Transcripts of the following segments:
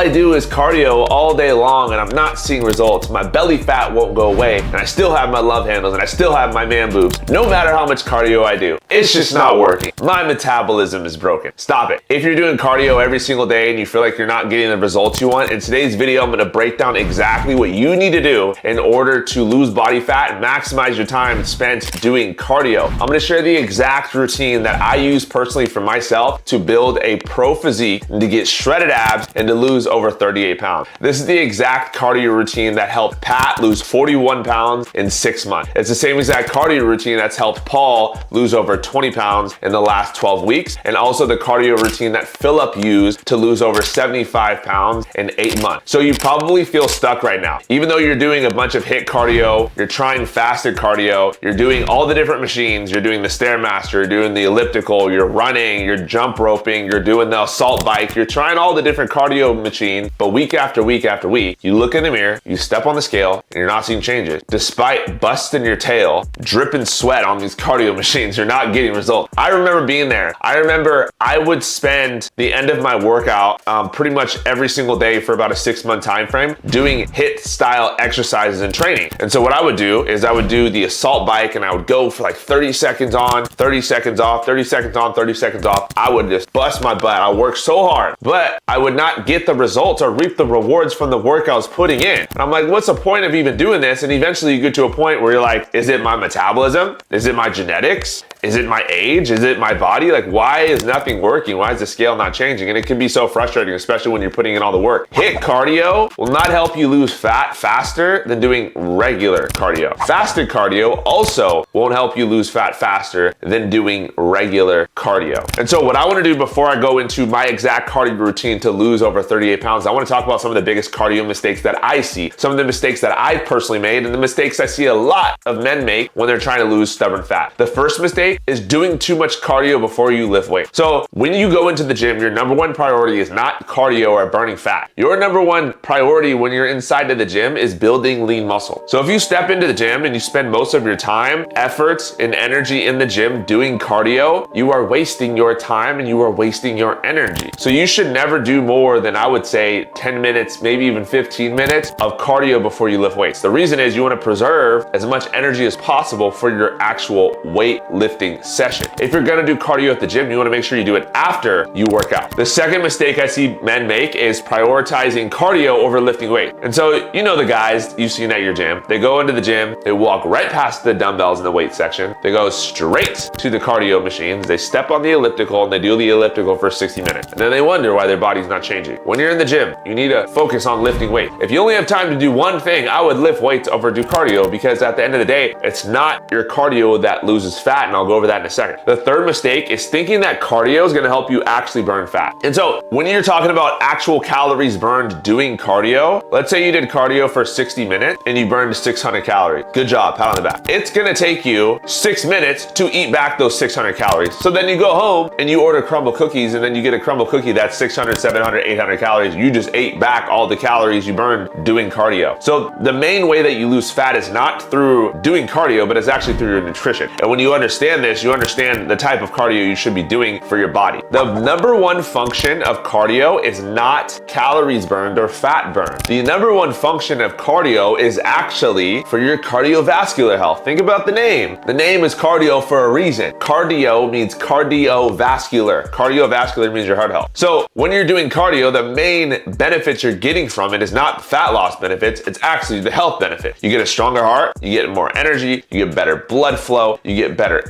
I do is cardio all day long and I'm not seeing results. My belly fat won't go away and I still have my love handles and I still have my man boobs. No matter how much cardio I do, it's just not working. My metabolism is broken. Stop it. If you're doing cardio every single day and you feel like you're not getting the results you want, in today's video, I'm gonna break down exactly what you need to do in order to lose body fat and maximize your time spent doing cardio. I'm gonna share the exact routine that I use personally for myself to build a pro physique and to get shredded abs and to lose over 38 pounds. This is the exact cardio routine that helped Pat lose 41 pounds in 6 months. It's the same exact cardio routine that's helped Paul lose over 20 pounds in the last 12 weeks, and also the cardio routine that Philip used to lose over 75 pounds in 8 months. So you probably feel stuck right now. Even though you're doing a bunch of HIIT cardio, you're trying fasted cardio, you're doing all the different machines, you're doing the Stairmaster, you're doing the elliptical, you're running, you're jump roping, you're doing the assault bike, you're trying all the different cardio machines, but week after week after week, you look in the mirror, you step on the scale, and you're not seeing changes. Despite busting your tail, dripping sweat on these cardio machines, you're not getting results. I remember being there. I remember I would spend the end of my workout pretty much every single day for about a 6-month time frame doing HIIT style exercises and training. And so what I would do is I would do the assault bike and I would go for like 30 seconds on, 30 seconds off, 30 seconds on, 30 seconds off. I would just bust my butt. I worked so hard, but I would not get the results or reap the rewards from the work I was putting in. And I'm like, what's the point of even doing this? And eventually you get to a point where you're like, is it my metabolism? Is it my genetics? Is it my age? Is it my body? Like, why is nothing working? Why is the scale not changing? And it can be so frustrating, especially when you're putting in all the work. HIIT cardio will not help you lose fat faster than doing regular cardio. Fasted cardio also won't help you lose fat faster than doing regular cardio. And so what I want to do before I go into my exact cardio routine to lose over 38 pounds, I want to talk about some of the biggest cardio mistakes that I see, some of the mistakes that I personally made, and the mistakes I see a lot of men make when they're trying to lose stubborn fat. The first mistake is doing too much cardio before you lift weight. So when you go into the gym, your number one priority is not cardio or burning fat. Your number one priority when you're inside of the gym is building lean muscle. So if you step into the gym and you spend most of your time, efforts, and energy in the gym doing cardio, you are wasting your time and you are wasting your energy. So you should never do more than, I would say, 10 minutes, maybe even 15 minutes of cardio before you lift weights. The reason is you want to preserve as much energy as possible for your actual weightlifting session. If you're gonna do cardio at the gym, you wanna make sure you do it after you work out. The second mistake I see men make is prioritizing cardio over lifting weight. And so, you know the guys you've seen at your gym, they go into the gym, they walk right past the dumbbells in the weight section, they go straight to the cardio machines, they step on the elliptical and they do the elliptical for 60 minutes. And then they wonder why their body's not changing. When you're in the gym, you need to focus on lifting weight. If you only have time to do one thing, I would lift weights over do cardio, because at the end of the day, it's not your cardio that loses fat, and I'll go over that in a second. The third mistake is thinking that cardio is gonna help you actually burn fat. And so when you're talking about actual calories burned doing cardio, let's say you did cardio for 60 minutes and you burned 600 calories. Good job, pat on the back. It's gonna take you 6 minutes to eat back those 600 calories. So then you go home and you order crumble cookies, and then you get a crumble cookie that's 600, 700, 800 calories. You just ate back all the calories you burned doing cardio. So the main way that you lose fat is not through doing cardio, but it's actually through your nutrition. And when you understand this, you understand the type of cardio you should be doing for your body. The number one function of cardio is not calories burned or fat burned. The number one function of cardio is actually for your cardiovascular health. Think about the name. The name is cardio for a reason. Cardio means cardiovascular. Cardiovascular means your heart health. So when you're doing cardio, the main benefits you're getting from it is not fat loss benefits, it's actually the health benefit. You get a stronger heart, you get more energy, you get better blood flow, you get better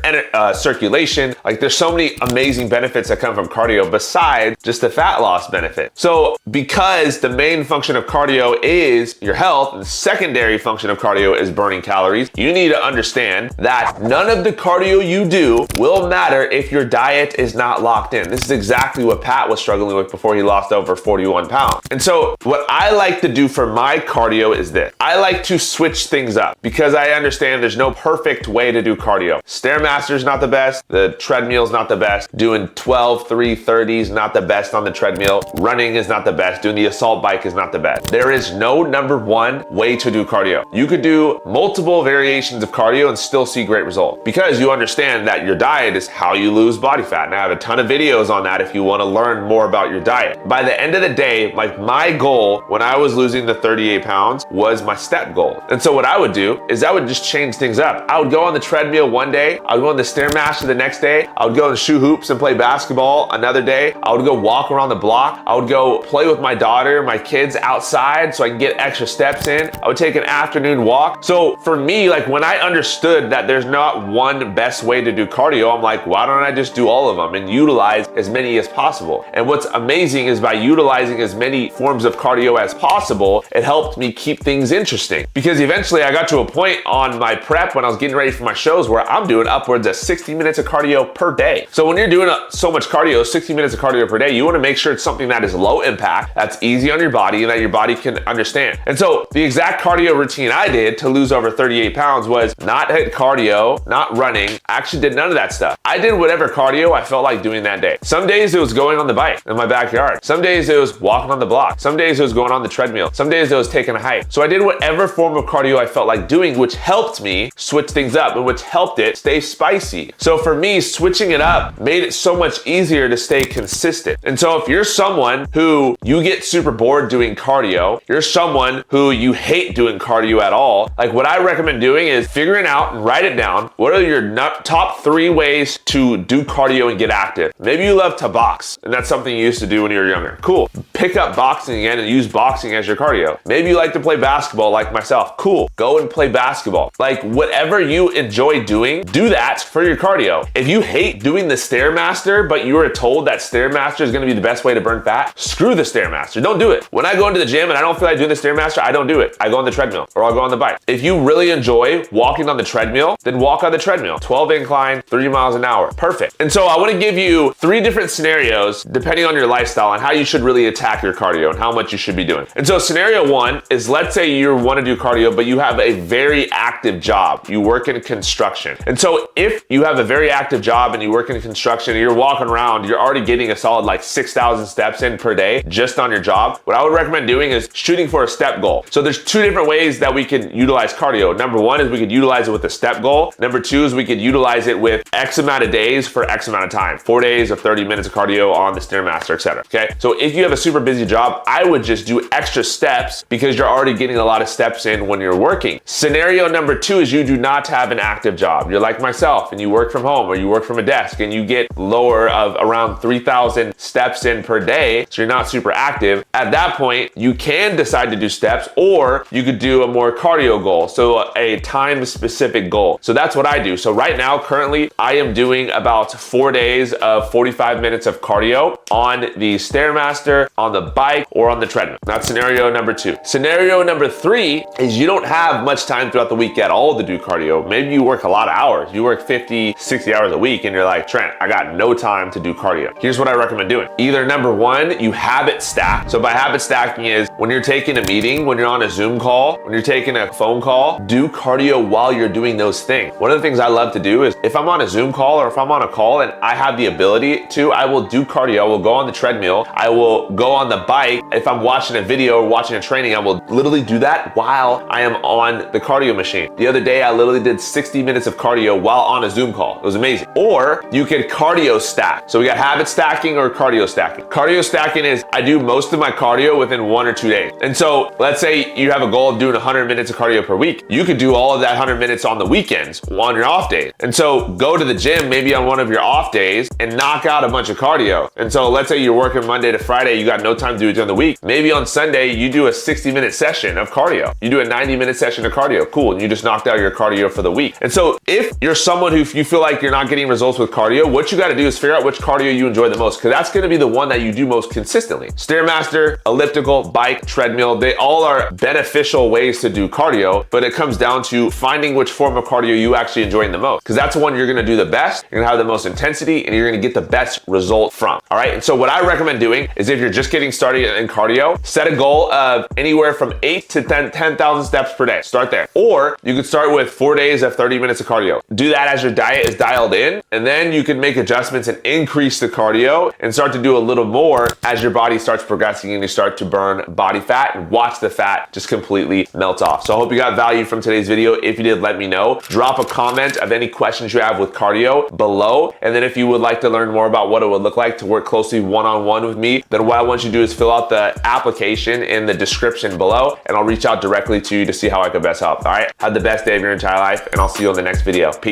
circulation. Like, there's so many amazing benefits that come from cardio besides just the fat loss benefit. So because the main function of cardio is your health, and the secondary function of cardio is burning calories, you need to understand that none of the cardio you do will matter if your diet is not locked in. This is exactly what Pat was struggling with before he lost over 41 pounds. And so what I like to do for my cardio is this. I like to switch things up because I understand there's no perfect way to do cardio. Stairmaster Stairmaster is not the best. The treadmill is not the best. Doing 12, 3, 30s, not the best on the treadmill. Running is not the best. Doing the assault bike is not the best. There is no number one way to do cardio. You could do multiple variations of cardio and still see great results because you understand that your diet is how you lose body fat. And I have a ton of videos on that if you want to learn more about your diet. By the end of the day, like my goal when I was losing the 38 pounds was my step goal. And so what I would do is I would just change things up. I would go on the treadmill one day. I would go on the Stairmaster the next day. I would go on the shoe hoops and play basketball another day. I would go walk around the block. I would go play with my daughter, my kids outside so I can get extra steps in. I would take an afternoon walk. So for me, like when I understood that there's not one best way to do cardio, I'm like, why don't I just do all of them and utilize as many as possible? And what's amazing is by utilizing as many forms of cardio as possible, it helped me keep things interesting. Because eventually I got to a point on my prep when I was getting ready for my shows where I'm doing upwards of 60 minutes of cardio per day. So when you're doing so much cardio, 60 minutes of cardio per day, you want to make sure it's something that is low impact, that's easy on your body, and that your body can understand. And so the exact cardio routine I did to lose over 38 pounds was not hit cardio, not running. I actually did none of that stuff. I did whatever cardio I felt like doing that day. Some days it was going on the bike in my backyard. Some days it was walking on the block. Some days it was going on the treadmill. Some days it was taking a hike. So I did whatever form of cardio I felt like doing, which helped me switch things up and which helped it stay spicy. So for me, switching it up made it so much easier to stay consistent. And so if you're someone who you get super bored doing cardio, you're someone who you hate doing cardio at all, like what I recommend doing is figuring out and write it down. What are your top 3 ways to do cardio and get active? Maybe you love to box and that's something you used to do when you were younger. Cool. Pick up boxing again and use boxing as your cardio. Maybe you like to play basketball like myself. Cool. Go and play basketball. Like whatever you enjoy doing, do that for your cardio. If you hate doing the Stairmaster, but you were told that Stairmaster is going to be the best way to burn fat, screw the Stairmaster. Don't do it. When I go into the gym and I don't feel like doing the Stairmaster, I don't do it. I go on the treadmill or I'll go on the bike. If you really enjoy walking on the treadmill, then walk on the treadmill. 12 incline, 3 miles an hour. Perfect. And so I want to give you 3 different scenarios depending on your lifestyle and how you should really attack your cardio and how much you should be doing. And so scenario 1 is, let's say you want to do cardio, but you have a very active job. You work in construction. And so if you have a very active job and you work in construction and you're walking around, you're already getting a solid like 6,000 steps in per day just on your job. What I would recommend doing is shooting for a step goal. So there's 2 different ways that we can utilize cardio. Number 1 is we could utilize it with a step goal. Number 2 is we could utilize it with X amount of days for X amount of time. 4 days of 30 minutes of cardio on the Stairmaster, etc. Okay. So if you have a super busy job, I would just do extra steps because you're already getting a lot of steps in when you're working. Scenario number 2 is you do not have an active job. You're like myself and you work from home or you work from a desk and you get lower of around 3,000 steps in per day. So you're not super active. At that point, you can decide to do steps or you could do a more cardio goal. So a time specific goal. So that's what I do. So right now, currently, I am doing about 4 days of 45 minutes of cardio on the Stairmaster, on the bike, or on the treadmill. That's scenario number 2. Scenario number 3 is you don't have much time throughout the week at all to do cardio. Maybe you work a lot of hours. You work 50, 60 hours a week and you're like, Trent, I got no time to do cardio. Here's what I recommend doing. Either number 1, you habit stack. So by habit stacking is when you're taking a meeting, when you're on a Zoom call, when you're taking a phone call, do cardio while you're doing those things. One of the things I love to do is if I'm on a Zoom call or if I'm on a call and I have the ability to, I will do cardio. I will go on the treadmill. I will go on the bike. If I'm watching a video or watching a training, I will literally do that while I am on the cardio machine. The other day, I literally did 60 minutes of cardio while on a Zoom call. It was amazing. Or you could cardio stack. So we got habit stacking or cardio stacking. Cardio stacking is I do most of my cardio within 1 or 2 days. And so let's say you have a goal of doing 100 minutes of cardio per week. You could do all of that 100 minutes on the weekends, on your off days. And so go to the gym maybe on one of your off days and knock out a bunch of cardio. And so let's say you're working Monday to Friday, you got no time to do it during the week. Maybe on Sunday, you do a 60-minute session of cardio. You do a 90-minute session of cardio. Cool. And you just knocked out your cardio for the week. And so if you're someone who you feel like you're not getting results with cardio, what you got to do is figure out which cardio you enjoy the most, because that's going to be the one that you do most consistently. Stairmaster, elliptical, bike, treadmill, they all are beneficial ways to do cardio, but it comes down to finding which form of cardio you actually enjoy the most, because that's the one you're going to do the best, you're going to have the most intensity, and you're going to get the best result from. All right. And so what I recommend doing is if you're just getting started in cardio, set a goal of anywhere from 8 to 10,000 steps per day. Start there. Or you could start with 4 days of 30 minutes of cardio. Do that as your diet is dialed in, and then you can make adjustments and increase the cardio and start to do a little more as your body starts progressing and you start to burn body fat and watch the fat just completely melt off. So I hope you got value from today's video. If you did, let me know. Drop a comment of any questions you have with cardio below. And then if you would like to learn more about what it would look like to work closely one-on-one with me, then what I want you to do is fill out the application in the description below, and I'll reach out directly to you to see how I could best help. All right, have the best day of your entire life, and I'll see you on the next video. Peace.